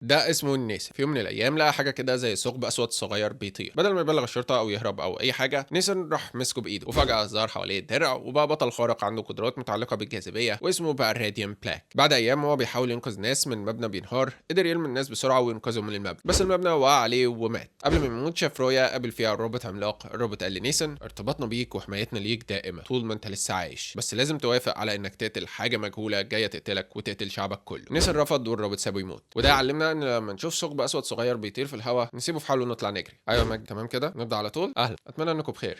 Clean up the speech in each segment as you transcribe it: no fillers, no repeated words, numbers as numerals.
ده اسمه نيسان. في يوم من الايام لقى حاجه كده زي ثقب اسود صغير بيطير. بدل ما يبلغ الشرطه او يهرب او اي حاجه، نيسان راح مسكه بايده وفجاه ظهر حواليه الدرع وبقى بطل خارق عنده قدرات متعلقه بالجاذبيه واسمه بقى راديان بلاك. بعد ايام وهو بيحاول ينقذ ناس من مبنى بينهار، قدر يلم الناس بسرعه وينقذهم من المبنى، بس المبنى وقع عليه ومات. قبل ما يموت شاف رؤيا قابل فيها روبوت عملاق. الروبوت قال لنيسان ارتباطنا بيك وحمايتنا ليك دائمه طول ما انت لسه عايش، بس لازم توافق على انك تقتل حاجه مجهوله جايه تقتلك وتقتل شعبك كله. نيسان رفض والروبوت سابه يموت. وده علمنا ان لما نشوف ثقب اسود صغير بيطير في الهواء نسيبه في حاله ونطلع نجري. ايوه يا مجد، تمام كده نبدا على طول. اهلا، اتمنى انكم بخير.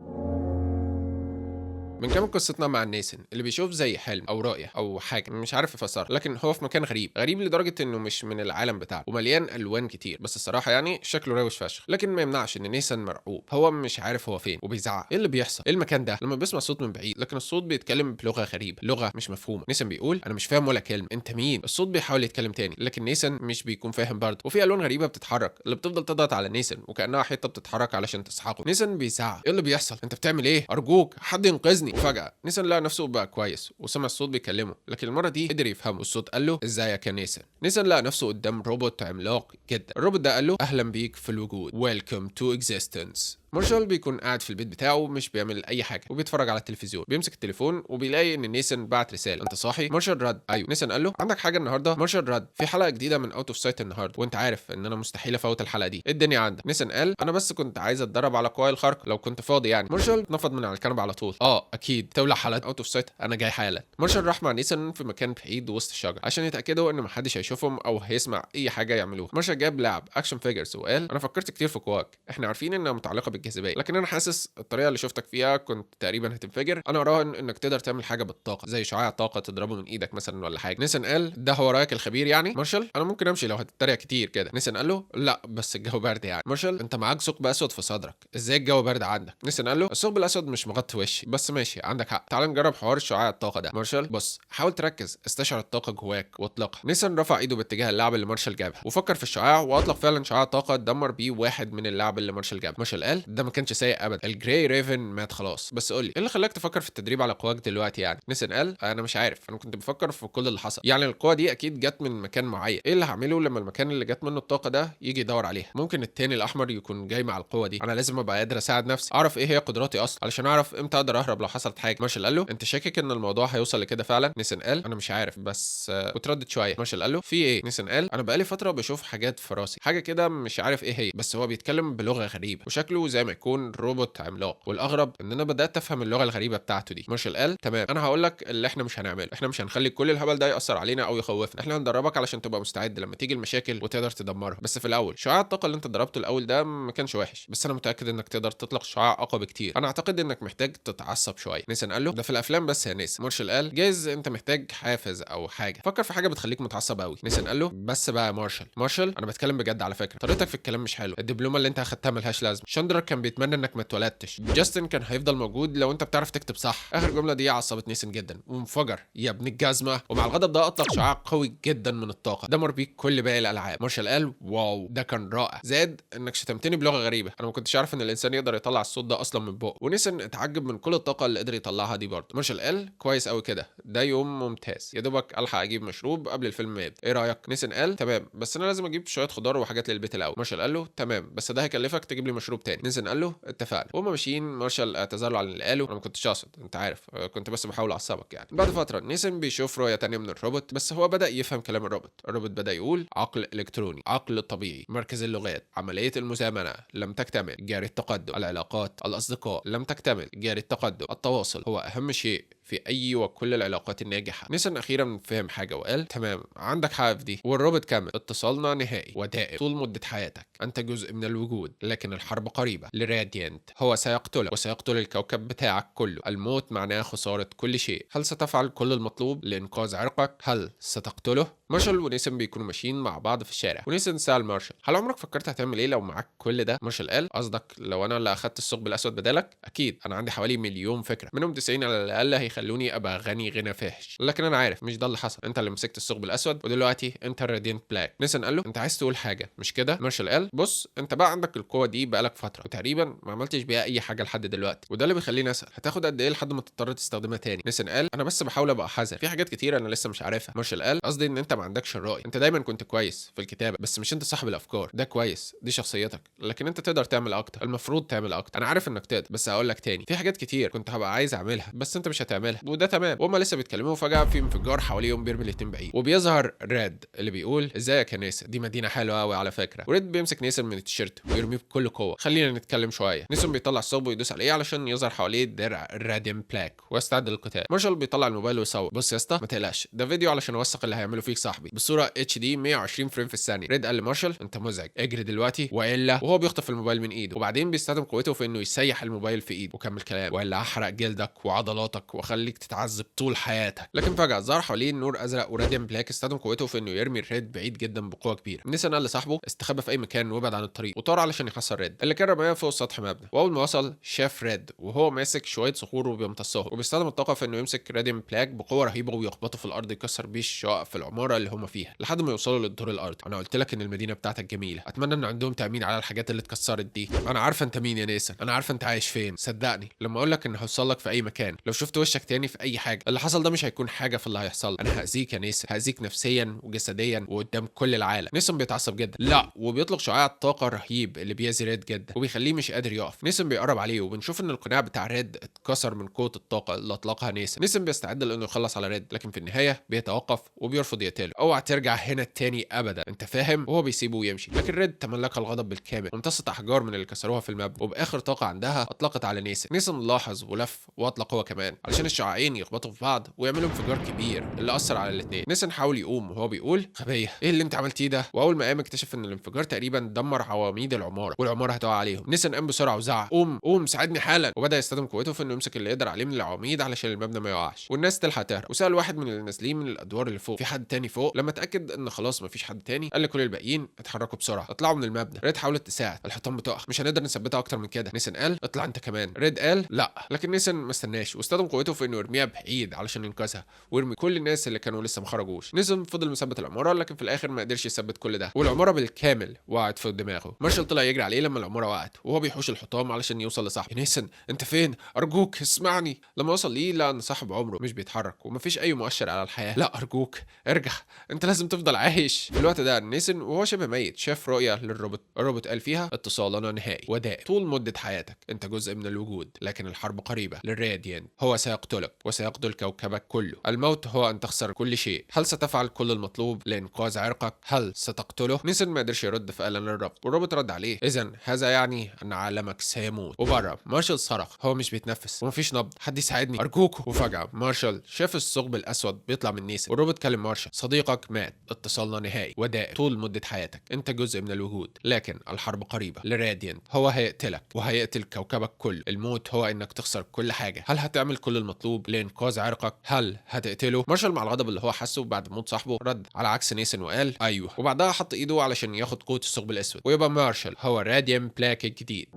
بنكمل قصتنا مع نيسن اللي بيشوف زي حلم او رؤيه او حاجه مش عارف يفسرها، لكن هو في مكان غريب غريب لدرجه انه مش من العالم بتاعه ومليان الوان كتير، بس الصراحه يعني شكله روش فشخ. لكن ما يمنعش ان نيسن مرعوب، هو مش عارف هو فين وبيزعق. ايه اللي بيحصل؟ ايه المكان ده؟ لما بيسمع صوت من بعيد، لكن الصوت بيتكلم بلغه غريبه، لغه مش مفهومه. نيسن بيقول انا مش فاهم ولا كلمه، انت مين؟ الصوت بيحاول يتكلم تاني لكن نيسن مش بيكون فاهم برضه. وفي الوان غريبه بتتحرك اللي بتفضل تضغط على نيسن وكانها حته بتتحرك علشان تسحقه. نيسن بيزعق ايه اللي بيحصل؟ انت بتعمل ايه؟ ارجوك حد ينقذني. وفجاه نيسن لقى نفسه بقى كويس وسمع الصوت بيكلمه، لكن المره دي قدر يفهمه. والصوت قال له ازيك يا نيسن. نيسن لقى نفسه قدام روبوت عملاق جدا. الروبوت ده قال له اهلا بيك في الوجود، welcome to existence. مارشال بيكون قاعد في البيت بتاعه مش بيعمل اي حاجه وبيتفرج على التلفزيون. بيمسك التليفون وبيلاقي ان نيسن بعت رساله، انت صاحي؟ مارشال رد ايوه. نيسن قال له عندك حاجه النهارده؟ مارشال رد في حلقه جديده من اوت اوف سايت النهارده، وانت عارف ان انا مستحيل افوت الحلقه دي. إيه الدنيا عندك؟ نيسن قال انا بس كنت عايز اتدرب على قواي الخارقه لو كنت فاضي يعني. مارشال اتنفض من على الكنبه على طول. اكيد تولع حلقه اوت اوف سايت، انا جاي حالا. مارشال راح مع نيسن في مكان بعيد وسط الشجر عشان يتاكدوا ان محدش هيشوفهم او هيسمع اي حاجه يعملوها. مارشال جاب لعب اكشن فيجرز وقال انا فكرت كتير في قواك، احنا عارفين انها متعلقه بالجاذبيه، لكن انا حاسس الطريقه اللي شفتك فيها كنت تقريبا هتنفجر. انا اراهن انك تقدر تعمل حاجه بالطاقه زي شعاع طاقه تضربه من ايدك مثلا ولا حاجه. نيسن قال ده هو رايك الخبير يعني؟ مارشال انا ممكن امشي لو هتتريق كتير كده. نيسن قال له لا بس الجو برد يعني. مارشال انت معاك ثقب اسود في صدرك، ازاي الجو برد عندك؟ نيسن قال له الثقب الاسود مش مغطي وشي، بس ماشي عندك حق، تعال نجرب حوار شعاع الطاقه ده. مارشال بص حاول تركز، استشعر الطاقه جواك واطلقها. نيسن رفع ايده باتجاه اللعب اللي مارشال جابها وفكر في الشعاع واطلق فعلا شعاع طاقه دمر بيه واحد من اللعب اللي مارشال جابها. مارشال قال ده ما كانش سيء ابدا، الجراي ريفن مات خلاص. بس قول لي ايه اللي خلاك تفكر في التدريب على قواك دلوقتي يعني؟ نيسن قال انا مش عارف، انا كنت بفكر في كل اللي حصل. يعني القوه دي اكيد جت من مكان معين، ايه اللي هعمله لما المكان اللي جت منه الطاقه ده يجي يدور عليها؟ ممكن التاني الاحمر يكون جاي مع القوه دي. انا لازم ابقى قادر اساعد نفسي، اعرف ايه هي قدراتي اصلا علشان اعرف امتى اقدر اهرب لو حصلت حاجه. مارشال قال له انت شاكك ان الموضوع هيوصل لكده فعلا؟ نيسن قال انا مش عارف بس وتردد شويه. مارشال قال له في ايه؟ نيسن قال انا بقالي فتره بشوف حاجات في راسي، حاجه كده مش عارف ايه هي، بس هو بيتكلم بلغه غريبه وشكله زي ما يكون روبوت عملاق، والاغرب ان انا بدات افهم اللغه الغريبه بتاعته دي. مارشال قال تمام انا هقول لك اللي احنا مش هنعمله، احنا مش هنخلي كل الهبل ده ياثر علينا او يخوفنا، احنا هندربك علشان تبقى مستعد لما تيجي المشاكل وتقدر تدمرها. بس في الاول شعاع الطاقه اللي انت ضربته الاول ده ما كانش وحش، بس انا متاكد انك تقدر تطلق شعاع اقوى بكتير. انا اعتقد انك محتاج تتعصب شويه. نيسان قال له ده في الافلام بس يا نيسان. مارشال قال جايز انت محتاج حافز او حاجه، فكر في حاجه بتخليك متعصب قوي. نيسان قال له بس بقى يا مارشال انا بتكلم بجد على فكره، طريقتك في الكلام مش حلوه، الدبلومه اللي انت اخدتها ملهاش لازمه، شاندرا كان بيتمنى انك ما اتولدتش، جاستن كان هيفضل موجود لو انت بتعرف تكتب صح. اخر جمله دي عصبت نيسن جدا وانفجر يا ابن الجزمه، ومع الغضب ده اطلق شعاع قوي جدا من الطاقه دمر بيه كل باقي الالعاب. مارشال قال واو ده كان رائع، زاد انك شتمتني بلغه غريبه، انا ما كنتش عارف ان الانسان يقدر يطلع الصوت ده اصلا من بقه. ونيسن اتعجب من كل الطاقه اللي قدر يطلعها دي برضه. مارشال قال كويس قوي كده، ده يوم ممتاز، يا دوبك الحق اجيب مشروب قبل الفيلم ما يبدا، ايه رايك؟ نيسن قال تمام بس انا لازم اجيب شويه خضار وحاجات للبيت الاول. مارشال قال له تمام بس ده هيكلفك تجيب لي مشروب تاني. نيسن قال له اتفقنا. وهما ماشيين مارشال اعتذر له على اللي قاله، انا ما كنتش اقصد انت عارف، كنت بس بحاول اعصبك يعني. بعد فتره نيسن بيشوف رؤيه تانية من الروبوت، بس هو بدا يفهم كلام الروبوت بدا يقول عقل الكتروني، عقل طبيعي، مركز اللغات، عمليه المزامنه لم تكتمل، جاري التقدم، العلاقات، الاصدقاء لم تكتمل، جاري التقدم، التواصل هو اهم شيء في اي وكل العلاقات الناجحه. نيسن اخيرا فهم حاجه وقال تمام عندك حق في دي. والروبوت كمل اتصالنا نهائي ودائم طول مده حياتك، انت جزء من الوجود لكن الحرب قريبه لراديانت، هو سيقتلك وسيقتل الكوكب بتاعك كله، الموت معناه خساره كل شيء، هل ستفعل كل المطلوب لانقاذ عرقك؟ هل ستقتله؟ مارشال ونيسن بيكونوا ماشيين مع بعض في الشارع، ونيسن سأل مارشال هل عمرك فكرت هتعمل ايه لو معاك كل ده؟ مارشال قال قصدك لو انا اللي اخدت الثقب الاسود بدالك؟ اكيد انا عندي حوالي مليون فكره، منهم 90 على الاقل هيخلوني ابقى غني غنى فاحش، لكن انا عارف مش ده اللي حصل، انت اللي مسكت الثقب الاسود ودلوقتي انت الراديانت بلاك. نيسن قال له انت عايز تقول حاجه مش كده؟ مارشال قال بص انت بقى عندك القوه دي بقالك فتره وتقريبا ما عملتش بيها اي حاجه لحد دلوقتي، وده اللي بيخليني اسال هتاخد قد ايه لحد ما تضطر تستخدمها تاني؟ نيسن قال انا بس بحاول ابقى حذر، في حاجات كتير انا لسه مش عارفها. مارشال قال قصدي ان انت ما عندكش الرأي، انت دايما كنت كويس في الكتابه بس مش انت صاحب الافكار. ده كويس، دي شخصيتك، لكن انت تقدر تعمل اكتر، المفروض تعمل اكتر. انا عارف انك تقدر، بس هقول لك تاني، في حاجات كتير كنت هبقى عايز اعملها بس انت مش هتعملها، وده تمام. وهما لسه بيتكلموا فجاه في انفجار حواليهم بيرمي الاتنين بعيد، وبيظهر ريد اللي بيقول ازيك يا نيسن، دي مدينه حلوه قوي على فكره. وريد بيمسك نيسن من التيشيرت ويرميه بكل قوه. خلينا نتكلم شويه. نيسن بيطلع الثوب ويدوس عليه علشان يظهر حواليه درع الراديم بلاك ويستعد للقتال. مارشال بيطلع الموبايل ويصور. بص يا اسطى ما تقلقش، ده فيديو علشان اوثق اللي هيعمله فيك صاحبي بالصوره اتش دي 120 فريم في الثانيه. ريد قال لمارشال انت مزعج، اجري دلوقتي والا، وهو بيخطف الموبايل من ايده، وبعدين بيستخدم قوته في انه يسيح الموبايل في ايده وكمل كلام، والا هحرق جلدك وعضلاتك واخليك تتعذب طول حياتك. لكن فجاه ظهر حواليه نور ازرق وراديم بلاك استخدم قوته في انه يرمي ريد بعيد جدا بقوه كبيره. نيسان قال لصاحبه استخبى في اي مكان وابعد عن الطريق، وطار علشان يحصل ريد اللي كان رماه فوق سطح مبنى. واول ما وصل شاف ريد وهو ماسك شويه صخور وبيمتصهم، وبيستخدم الطاقه في انه يمسك راديم بلاك بقوه رهيبه ويخبطه في الارض يكسر بيه الشقق في العماره اللي هم فيها لحد ما يوصلوا للدور الارضي. انا قلت لك ان المدينه بتاعتك جميله، اتمنى ان عندهم تامين على الحاجات اللي اتكسرت دي. انا عارفه انت مين يا نيسان، انا عارفه انت عايش فين، صدقني لما اقول لك ان هوصل لك في اي مكان. لو شفت وشك تاني في اي حاجه، اللي حصل ده مش هيكون حاجه في اللي هيحصل. انا هاذيك يا نيسان، هاذيك نفسيا وجسديا وقدام كل العالم. نيسان بيتعصب جدا، لا، وبيطلق شعاع الطاقه الرهيب اللي بيأذي ريد جدا وبيخليه مش قادر يقف. نيسان بيقرب عليه وبنشوف ان القناع بتاع ريد اتكسر من قوه الطاقه اللي اطلقها نيسان. نيسان بيستعد لانه يخلص على ريد، لكن في النهايه بيتوقف وبيرفض يقتله. اوعى ترجع هنا تاني ابدا، انت فاهم؟ وهو بيسيبه ويمشي. لكن ريد تملك الغضب بالكامل وامتصت احجار من اللي كسروها في المبنى، وباخر طاقه عندها اطلقت على نيسان. نيسان لاحظ ولف واطلق هو كمان علشان الشعاعين يخبطوا في بعض ويعملوا انفجار كبير اللي اثر على الاثنين. نيسان حاول يقوم وهو بيقول غبيه، ايه اللي انت عملتيه ده؟ واول ما قام اكتشف ان الانفجار تقريبا دمر عواميد العماره والعماره هتقع عليهم. نيسان قام بسرعه وزعق قوم قوم ساعدني حالا، وبدا يستخدم قوته في انه يمسك اللي يقدر عليه من العواميد علشان المبنى ما يقعش والناس تلحق تهرب. وسال واحد من اللي نازلين من الادوار اللي فوق في حد تاني فوق. لما اتاكد ان خلاص مفيش حد تاني قال لكل الباقيين اتحركوا بسرعه اطلعوا من المبنى. ريد حاولت تساعد، الحيطان بتقع، مش هنقدر نثبتها اكتر من كده. نيسان قال اطلع انت كمان. ريد قال لا، لكن نيسان ما استناش واستخدم قوته في انه يرميها بعيد علشان ينقذها ويرمي كل الناس اللي كانوا لسه ما خرجوش. نيسان فضل مثبت العماره لكن في الاخر ما قدرش يثبت كل ده والعماره بالكامل وقعت في دماغه. مارشال طلع يجري عليه لما العماره وقعت وهو بيحوش الحطام علشان يوصل لصاحبه. نيسان انت فين؟ ارجوك اسمعني. لما وصل ليه لقى ان صاحب عمره مش بيتحرك ومفيش اي مؤشر على الحياه. لا ارجوك ارجع، انت لازم تفضل عايش. في الوقت ده نيسان وهو شبه ميت شاف رؤيه للروبوت. الروبوت قال فيها اتصالنا نهائي ودائم طول مده حياتك، انت جزء من الوجود لكن الحرب قريبه للراديان، هو سيقتلك وسيقتل كوكبك كله. الموت هو ان تخسر كل شيء، هل ستفعل كل المطلوب لانقاذ عرقك؟ هل ستقتله؟ نيسان ما قدرش يرد فقال للرب، والروبوت رد عليه اذا هذا يعني ان عالمك سيموت. وبره مارشال صرخ، هو مش بيتنفس ومفيش نبض، حد يساعدني ارجوك. وفجاه مارشال شاف الثقب الاسود بيطلع من نيسان، والروبوت كلم مارشال صديقك مات، اتصالنا نهائي ودائم طول مده حياتك، انت جزء من الوجود لكن الحرب قريبه لراديانت، هو هيقتلك وهيقتل كوكبك كله. الموت هو انك تخسر كل حاجه، هل هتعمل كل المطلوب لانقاذ عرقك؟ هل هتقتله؟ مارشال مع الغضب اللي هو حاسه بعد موت صاحبه رد على عكس نيسان وقال ايوه، وبعدها حط ايده علشان ياخد قوه الثقب الاسود ويبقى مارشال هو راديان بلاك الجديد.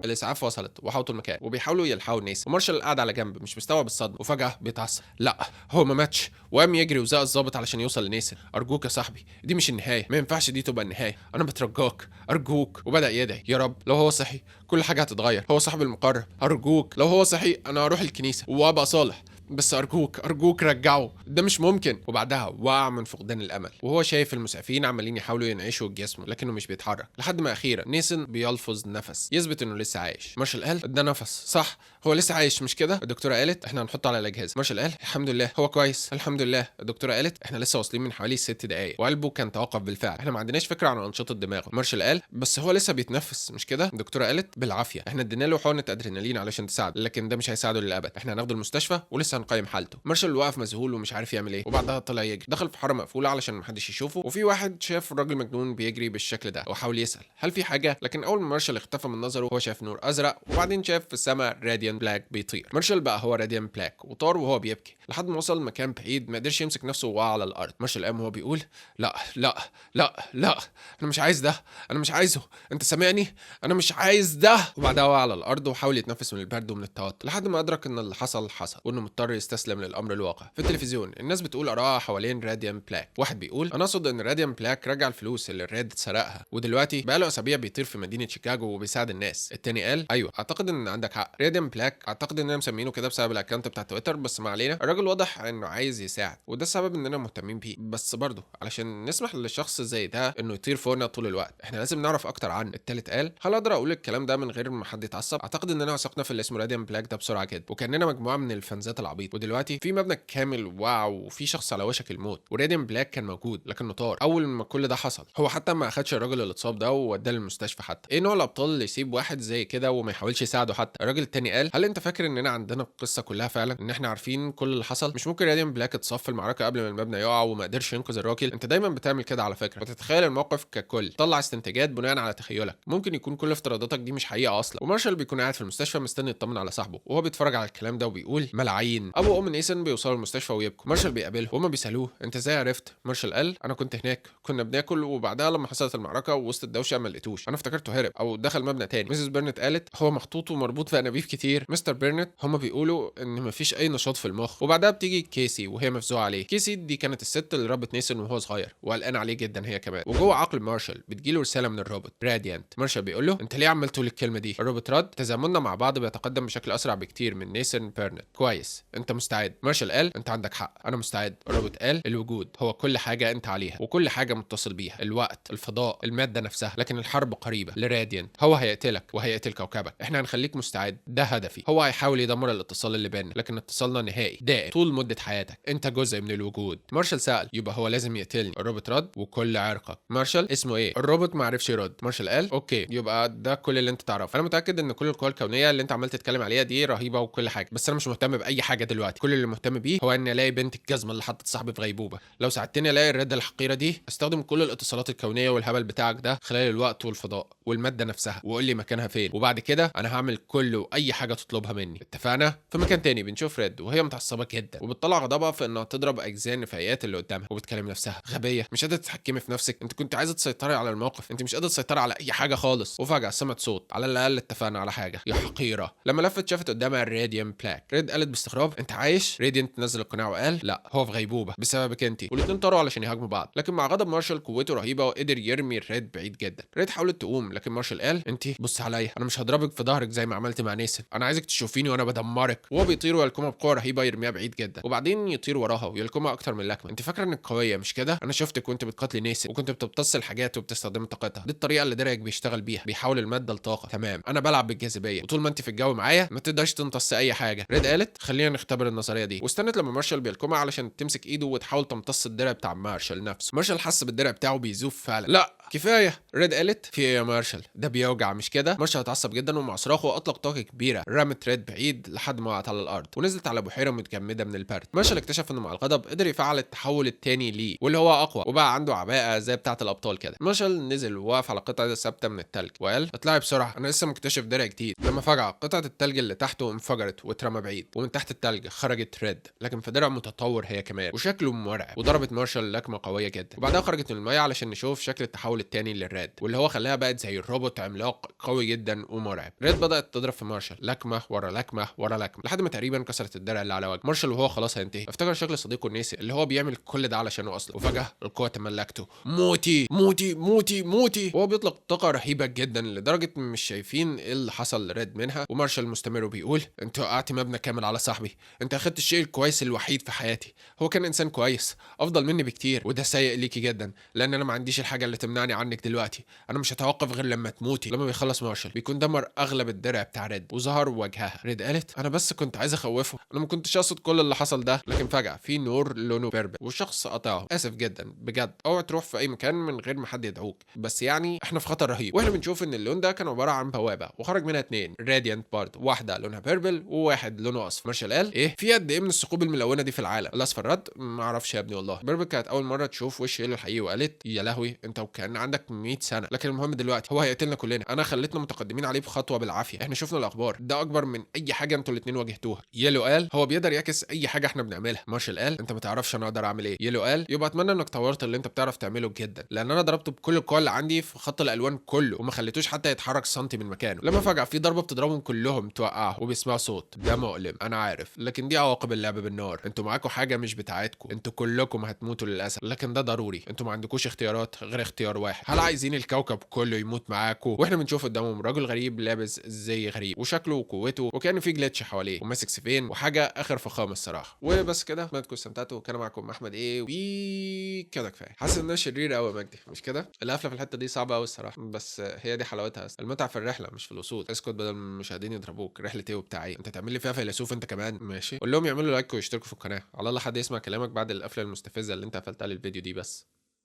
الاسعاف وصلت وحاوطوا المكان وبيحاولوا يلحقوا الناس، ومارشال قاعد على جنب مش مستوعب الصدمه، وفجاه بيتعصب لا هو ما ماتش، وقام يجري وزق الظابط علشان يوصل لنيسان. ارجوك يا صاحبي دي مش النهايه، ما ينفعش دي تبقى النهايه، انا بترجاك ارجوك. وبدا يدعي يا رب لو هو صحي كل حاجه هتتغير، هو صاحب المقرر، ارجوك لو هو صحي انا هروح الكنيسه وابقى صالح، بس ارجوك رجعه، ده مش ممكن. وبعدها وقع من فقدان الامل وهو شايف المسعفين عمالين يحاولوا ينعشوا جسمه لكنه مش بيتحرك، لحد ما اخيرا نيسان بيلفظ نفس يثبت انه لسه عايش. مارشال قال ده نفس صح، هو لسه عايش مش كده؟ الدكتوره قالت احنا هنحطه على الاجهزه. مارشال قال الحمد لله هو كويس الحمد لله. الدكتوره قالت احنا لسه واصلين من حوالي 6 دقائق وقلبه كان توقف بالفعل، احنا ما عندناش فكره عن انشطه دماغه. مارشال قال بس هو لسه بيتنفس مش كده؟ الدكتوره قالت بالعافيه، احنا ادينا له حقنه ادرينالين علشان تساعده لكن ده مش هيساعده للابد، احنا هناخده المستشفى ولسه هنقيم حالته. مارشال وقف مذهول ومش عارف يعمل ايه، وبعدها طلع يجري دخل في حاره مقفوله علشان محدش يشوفه، وفي واحد شاف الراجل مجنون بيجري بالشكل ده وحاول يسال هل في حاجه، لكن اول ما مارشال اختفى من نظره هو شاف نور ازرق وبعدين شاف في السماء راديان بلاك بيطير. مارشال بقى هو راديان بلاك وطار وهو بيبكي لحد ما وصل مكان بعيد ما قدرش يمسك نفسه ووقع على الارض. مارشال قام وهو بيقول لا لا لا لا انا مش عايز ده، انا مش عايزه، انت سامعني؟ انا مش عايز ده. وبعدها وقع على الارض وحاول يتنفس من البرد ومن التوتر لحد ما ادرك ان اللي حصل وانه مضطر اضطر يستسلم للامر الواقع. في التلفزيون الناس بتقول ارائها حوالين راديان بلاك. واحد بيقول انا اقصد ان راديان بلاك رجع الفلوس اللي الريد سرقها ودلوقتي بقى له اسابيع بيطير في مدينه شيكاغو وبيساعد الناس. التاني قال ايوه اعتقد ان عندك حق، راديان بلاك اعتقد اننا مسمينه كده بسبب الاكونت بتاع تويتر، بس ما علينا. الراجل واضح انه عايز يساعد وده السبب اننا مهتمين بيه، بس برضه علشان نسمح لشخص زي ده انه يطير فوقنا طول الوقت احنا لازم نعرف اكتر عنه. التالت قال هل اقدر اقول الكلام ده من غير ما حد يتعصب؟ اعتقد اننا وثقنا في اللي اسمه راديان بلاك ده بسرعه كده وكاننا مجموعه من الفانزات العبيط، ودلوقتي في مبنى كامل واو وفي شخص على وشك الموت، وراديان بلاك كان موجود لكنه طار اول ما كل ده حصل. هو حتى ما اخدش الراجل اللي اتصاب ده ووداه للمستشفى. حتى ايه نوع الابطال اللي يسيب واحد زي كده وما يحاولش يساعده؟ حتى الراجل التاني قال هل انت فاكر اننا عندنا القصه كلها فعلا، ان احنا عارفين كل اللي حصل؟ مش ممكن راديان بلاك اتصف في المعركه قبل ما المبنى يقع وما قدرش ينقذ الراجل؟ انت دايما بتعمل كده على فكره، وتتخيل الموقف ككل، طلع استنتاجات بناء على تخيلك. ممكن يكون كل افتراضاتك دي مش حقيقه اصلا. ومارشال بيكون قاعد في المستشفى مستني يطمن على صاحبه وهو بيتفرج على الكلام ده وبيقول ملاعين. ابو وام نيسن بيوصلوا المستشفى ويبكوا. مارشال بيقابلهم وهما بيسالوه انت ازاي عرفت؟ مارشال قال انا كنت هناك كنا بناكل وبعدها لما حصلت المعركه ووسط الدوشه ما لقيتوش، انا افتكرته هرب او دخل مبنى تاني. ميسيس بيرنت قالت هو محطوط ومربوط في انابيب كتير. مستر بيرنت هما بيقولوا ان مفيش اي نشاط في المخ. وبعدها بتيجي كيسي وهي مفزوعه عليه. كيسي دي كانت الست اللي ربت نيسن وهو صغير وقلقان عليه جدا هي كمان. وجوه عقل مارشال بتجيله رساله من الروبوت راديانت. مارشال بيقول له انت ليه عمال تقول الكلمه دي؟ الروبوت رد تزامننا مع بعض بيتقدم بشكل اسرع بكتير من نيسن بيرنت. كويس انت مستعد. مارشال قال انت عندك حق انا مستعد. الروبوت قال الوجود هو كل حاجه انت عليها وكل حاجه متصل بيها، الوقت، الفضاء، الماده نفسها، لكن الحرب قريبه لراديانت. هو هيقتلك وهيقتل كوكبك، احنا هنخليك مستعد، ده هدفي. هو هيحاول يدمر الاتصال اللي بيننا لكن اتصالنا نهائي دائم طول مده حياتك، انت جزء من الوجود. مارشال سأل يبقى هو لازم يقتلني؟ الروبوت رد وكل عرقك. مارشال اسمه ايه؟ الروبوت ما عرفش يرد. مارشال قال اوكي يبقى ده كل اللي انت تعرفه. انا متاكد ان كل القوى الكونيه اللي انت عمال تتكلم عليها دي رهيبه وكل حاجه، بس انا مش مهتم باي حاجه دلوقتي. كل اللي مهتم بيه هو اني الاقي بنت الجزمه اللي حطت صاحبي في غيبوبه. لو ساعدتني الاقي الرده الحقيره دي استخدم كل الاتصالات الكونيه والهبل بتاعك ده خلال الوقت والفضاء والماده نفسها وقول لي مكانها فين، وبعد كده انا هعمل كل واي حاجه تطلبها مني. اتفقنا؟ في مكان تاني بنشوف ريد وهي متعصبه جدا وبتطلع غضبها في انها تضرب اجزاء النفايات اللي قدامها وبتكلم نفسها غبيه مش قادره تتحكمي في نفسك، انت كنت عايزه تسيطري على الموقف، انت مش قادره تسيطري على اي حاجه خالص. وفجاه سمعت صوت على الاقل اتفقنا على حاجه يا حقيره. لما لفت شافت قدامها الراديان بلاك. ريد قالت باستغراب انت عايش؟ راديانت نزل القناع وقال لا هو في غيبوبه بسببك انت. والاثنين طاروا علشان يهاجموا بعض لكن مع غضب مارشال قوته رهيبه وقدر يرمي ريد بعيد جدا. ريد حاولت تقوم لكن مارشال قال انت بص عليا انا مش هضربك في ظهرك زي ما عملت مع نيسن، انا عايزك تشوفيني وانا بدمرك. وهو بيطير ويلكمها بقوه رهيبه يرميها بعيد جدا وبعدين يطير وراها ويلكمها اكتر من لكمه. انت فاكره انك قويه مش كده؟ انا شفتك وانت بتقاتلي نيسن وكنت بتمتص الحاجات وبتستخدم طاقتها، دي الطريقه اللي درعك بيشتغل بيها، بيحول الماده لطاقه. تمام انا بلعب بالجاذبيه وطول ما انت في الجو معايا ما تقدرش تمتص اي حاجه. ريد قالت خلينا نختبر النظريه دي واستنت لما مارشال بيلكمها علشان تمسك ايده وتحاول تمتص الدرع بتاع مارشال نفسه. مارشال حس بالدرع بتاعه بيزوف فعلا. لا كفايه. ريد قالت في ايه يا مارشال؟ ده بيوجع مش كده؟ مارشال اتعصب جدا ومع صراخه اطلق طاقه كبيره رمت ريد بعيد لحد ما وقعت على الارض ونزلت على بحيره متجمده من البرد. مارشال اكتشف انه مع الغضب قدر يفعل التحول التاني ليه واللي هو اقوى وبقى عنده عباءه زي بتاعه الابطال كده. مارشال نزل ووقف على قطعه ثابته من التلج وقال اطلعي بسرعه انا لسه مكتشف درع جديد. لما فجاه قطعه التلج اللي تحته انفجرت واترمى بعيد ومن تحت التلج خرجت ريد لكن في درع متطور هي كمان وشكله مرعب وضربت مارشال لكمه قويه جدا وبعدها خرجت من الميه علشان نشوف شكل التحول التاني للريد واللي هو خلاها بقت زي الروبوت عملاق قوي جدا ومرعب. ريد بدات تضرب في مارشال لكمه ورا لكمه ورا لكمه لحد ما تقريبا كسرت الدرع اللي على وجهه. مارشال وهو خلاص هينتهي افتكر شكل صديقه نيسي اللي هو بيعمل كل ده علشانه اصلا وفجاه القوه تملكته. موتي موتي موتي موتي. وهو بيطلق طاقه رهيبه جدا لدرجه مش شايفين ايه اللي حصل لريد منها. ومارشال مستمر وبيقول انت وقعت مبنى كامل على صاحبي، انت اخدت الشيء الكويس الوحيد في حياتي. هو كان انسان كويس افضل مني بكتير وده سيء ليكي جدا لان انا ما عنديش الحاجه اللي تمنعني عنك دلوقتي، انا مش هتوقف غير لما تموتي. لما بيخلص مارشال بيكون دمر اغلب الدرع بتاع ريد وظهر وجهها. ريد قالت انا بس كنت عايز اخوفه، انا ما كنتش اقصد كل اللي حصل ده. لكن فجاه في نور لونه بيربل والشخص قطعه. اسف جدا بجد اوعى تروح في اي مكان من غير ما حد يدعوك، بس يعني احنا في خطر رهيب. واحنا بنشوف ان اللون ده كان عباره عن بوابه وخرج منها اتنين راديانت برضه، واحده لونها بيربل وواحد لونه اصفر. مارشال قال ايه في قد ايه من الثقوب الملونه دي في العالم؟ الاصفر رد ما اعرفش يا ابني والله. بيربل كانت اول مره تشوف وش هيلو الحقيقي وقالت يا لهوي انت وكان عندك 100 سنه، لكن المهم دلوقتي هو هيقتلنا كلنا. انا خليتنا متقدمين عليه بخطوه بالعافيه. احنا شفنا الاخبار، ده اكبر من اي حاجه انتوا الاثنين واجهتوها. يلو قال هو بيقدر يعكس اي حاجه احنا بنعملها. مارشال قال انت ما تعرفش انا اقدر اعمل ايه. يلو قال يبقى اتمنى انك طورت اللي انت بتعرف تعمله جدا، لان انا ضربته بكل القوه اللي عندي في خط الالوان كله وما خليتوش حتى يتحرك سنتي من مكانه. لما فجاه في ضربه بتضربهم كلهم توقعهم وبيسمعوا صوت. ده مؤلم انا عارف، لكن دي عواقب اللعب بالنار. انتوا معاكم حاجه مش بتاعتكم، انتوا كلكم هتموتوا للاسف، لكن ده ضروري. انتوا ما عندكوش اختيارات غير اختيار واحد. هل عايزين الكوكب كله يموت معاكم؟ واحنا بنشوف قدامهم راجل غريب لابس زي غريب وشكله وقوته وكان في جليتش حواليه وماسك سيفين وحاجه اخر فخامه الصراحه. وبس كده، اتمنى تكونوا استمتعتوا. كان معاكم احمد ايه كده كفايه. حاسس ان انا شرير قوي يا مجدي، مش كده؟ القفله في الحته دي صعبه قوي الصراحه، بس هي دي حلاوتها. المتعه في الرحله مش في الوصول. اسكت بدل ما المشاهدين يضربوك. رحله ايه وبتاع ايه؟ انت تعمل لي فيها فيلسوف انت كمان؟ ماشي، قول لهم يعملوا لايك ويشتركوا في القناه. على الله حد يسمع كلامك بعد القفله المستفزه اللي انت قفلتها للفيديو دي بس.